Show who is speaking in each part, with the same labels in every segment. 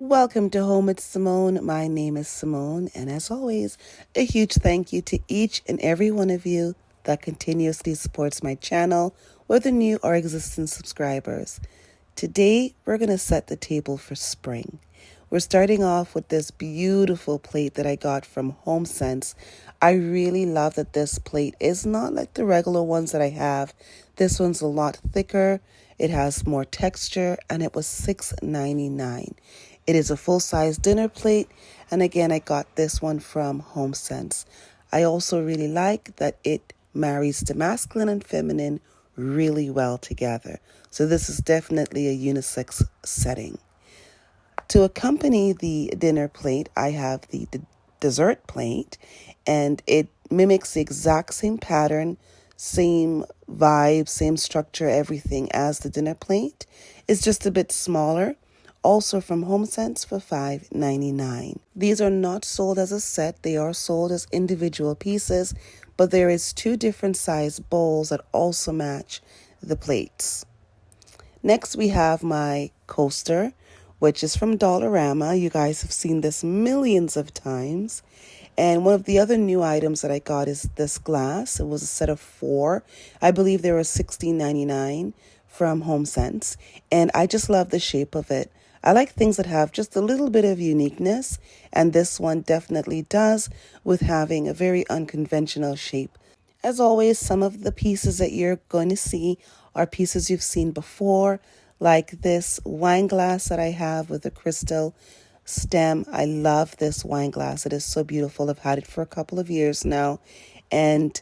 Speaker 1: Welcome to Home with Simone. My name is Simone, and as always, a huge thank you to each and every one of you that continuously supports my channel, whether new or existing subscribers. Today, we're going to set the table for spring. We're starting off with this beautiful plate that I got from HomeSense. I really love that this plate is not like the regular ones that I have. This one's a lot thicker. It has more texture, and it was $6.99. It is a full-size dinner plate, and again, I got this one from HomeSense. I also really like that it marries the masculine and feminine really well together. So this is definitely a unisex setting. To accompany the dinner plate, I have the dessert plate, and it mimics the exact same pattern, same vibe, same structure, everything as the dinner plate. It's just a bit smaller. Also from HomeSense for $5.99. These are not sold as a set, they are sold as individual pieces, but there is two different size bowls that also match the plates. Next, we have my coaster, which is from Dollarama. You guys have seen this millions of times. And one of the other new items that I got is this glass. It was a set of 4. I believe they were $16.99 from HomeSense. And I just love the shape of it. I like things that have just a little bit of uniqueness. And this one definitely does, with having a very unconventional shape. As always, some of the pieces that you're going to see are pieces you've seen before, like this wine glass that I have with a crystal stem. I love this wine glass. It is so beautiful. I've had it for a couple of years now, and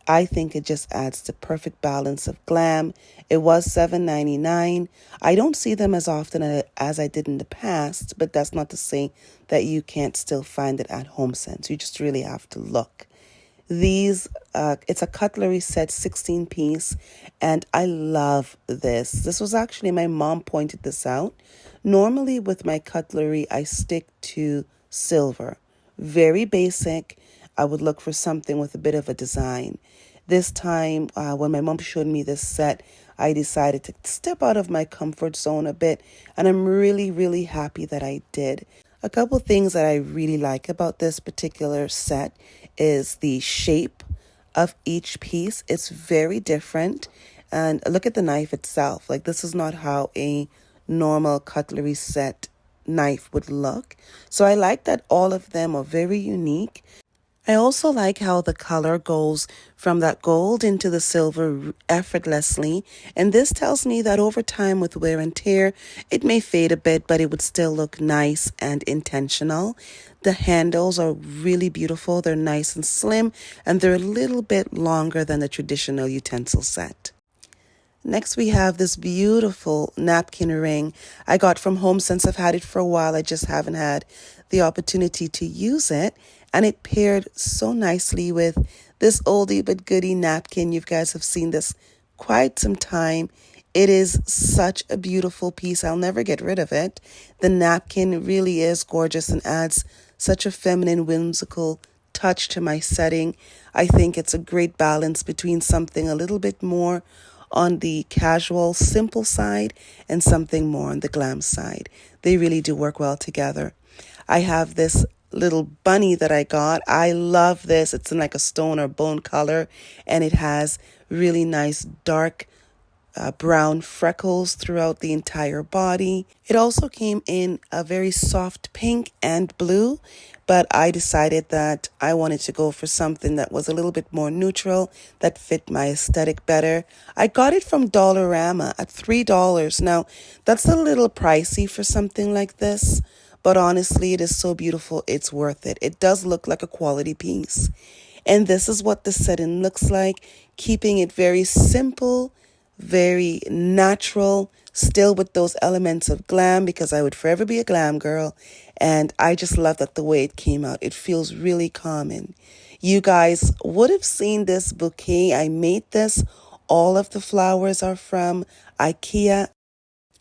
Speaker 1: I think it just adds the perfect balance of glam. It was $7.99. I don't see them as often as I did in the past, but that's not to say that you can't still find it at HomeSense. You just really have to look. These, it's a cutlery set, 16 piece, and I love this. This was actually, my mom pointed this out. Normally with my cutlery, I stick to silver. Very basic. I would look for something with a bit of a design. This time, when my mom showed me this set, I decided to step out of my comfort zone a bit, and I'm really, really happy that I did. A couple things that I really like about this particular set is the shape of each piece. It's very different. And look at the knife itself. Like, this is not how a normal cutlery set knife would look. So I like that all of them are very unique. I also like how the color goes from that gold into the silver effortlessly, and this tells me that over time with wear and tear, it may fade a bit, but it would still look nice and intentional. The handles are really beautiful. They're nice and slim, and they're a little bit longer than the traditional utensil set. Next, we have this beautiful napkin ring I got from HomeSense. I've had it for a while. I just haven't had the opportunity to use it. And it paired so nicely with this oldie but goodie napkin. You guys have seen this quite some time. It is such a beautiful piece. I'll never get rid of it. The napkin really is gorgeous and adds such a feminine, whimsical touch to my setting. I think it's a great balance between something a little bit more on the casual, simple side and something more on the glam side. They really do work well together. I have this little bunny that I got. I love this. It's in like a stone or bone color, and it has really nice dark brown freckles throughout the entire body. It also came in a very soft pink and blue, but I decided that I wanted to go for something that was a little bit more neutral, that fit my aesthetic better. I got it from Dollarama at $3. Now, that's a little pricey for something like this, but honestly, it is so beautiful, it's worth it. It does look like a quality piece. And this is what the setting looks like, keeping it very simple, very natural, still with those elements of glam, because I would forever be a glam girl. And I just love that the way it came out. It feels really calming. You guys would have seen this bouquet. I made this. All of the flowers are from IKEA.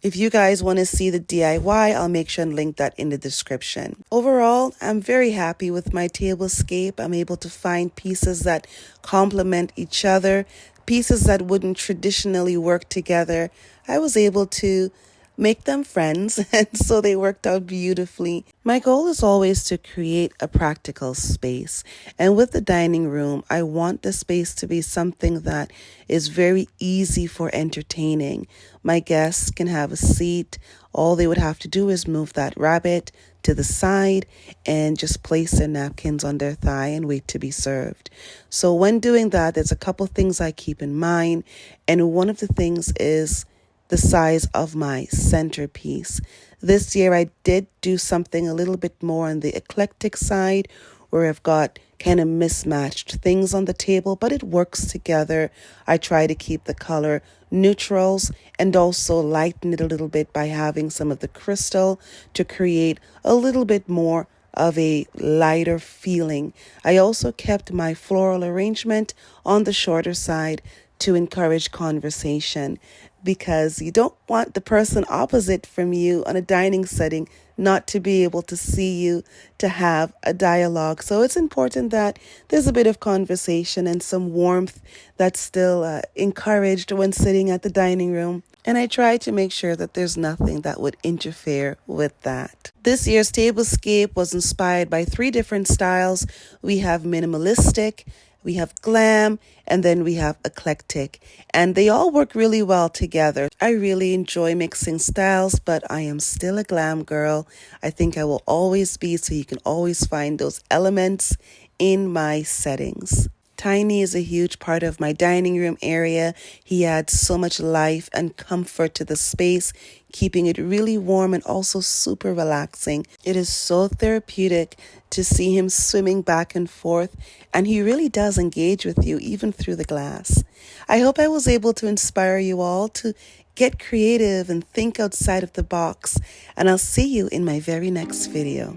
Speaker 1: If you guys want to see the DIY, I'll make sure and link that in the description. Overall, I'm very happy with my tablescape. I'm able to find pieces that complement each other, pieces that wouldn't traditionally work together. I was able to make them friends, and so they worked out beautifully. My goal is always to create a practical space, and with the dining room, I want the space to be something that is very easy for entertaining. My guests can have a seat. All they would have to do is move that rabbit to the side and just place their napkins on their thigh and wait to be served. So when doing that, there's a couple things I keep in mind, and one of the things is the size of my centerpiece. This year I did do something a little bit more on the eclectic side, where I've got kind of mismatched things on the table, but it works together. I try to keep the color neutrals and also lighten it a little bit by having some of the crystal to create a little bit more of a lighter feeling. I also kept my floral arrangement on the shorter side to encourage conversation, because you don't want the person opposite from you on a dining setting not to be able to see you, to have a dialogue. So it's important that there's a bit of conversation and some warmth that's still encouraged when sitting at the dining room. And I try to make sure that there's nothing that would interfere with that. This year's tablescape was inspired by 3 different styles. We have minimalistic, we have glam, and then we have eclectic. And they all work really well together. I really enjoy mixing styles, but I am still a glam girl. I think I will always be, so you can always find those elements in my settings. Tiny is a huge part of my dining room area. He adds so much life and comfort to the space, keeping it really warm and also super relaxing. It is so therapeutic to see him swimming back and forth, and he really does engage with you even through the glass. I hope I was able to inspire you all to get creative and think outside of the box, and I'll see you in my very next video.